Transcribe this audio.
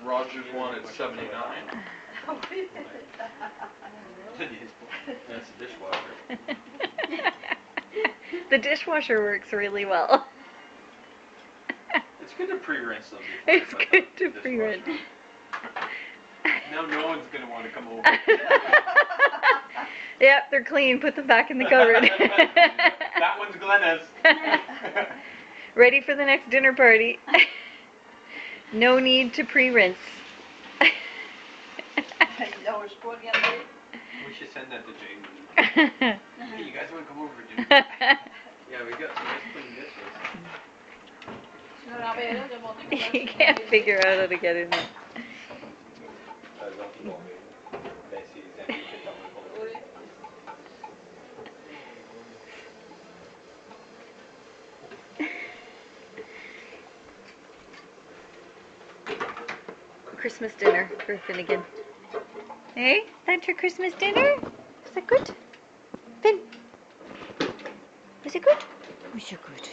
Roger's one at 79. That's the dishwasher. The dishwasher works really well. It's good to pre-rinse them. It's good to pre-rinse. Now no one's going to want to come over. Yep, they're clean. Put them back in the cupboard. That one's Glenna's. Ready for the next dinner party. No need to pre-rinse. We should send that to Jamie. Hey, you guys want to come over for dinner? Yeah, we got some nice clean dishes. You can't figure out how to get in there. Christmas dinner for Finnegan. Hey, that's your Christmas dinner? Is that good? Finn? Was it good? Was it good?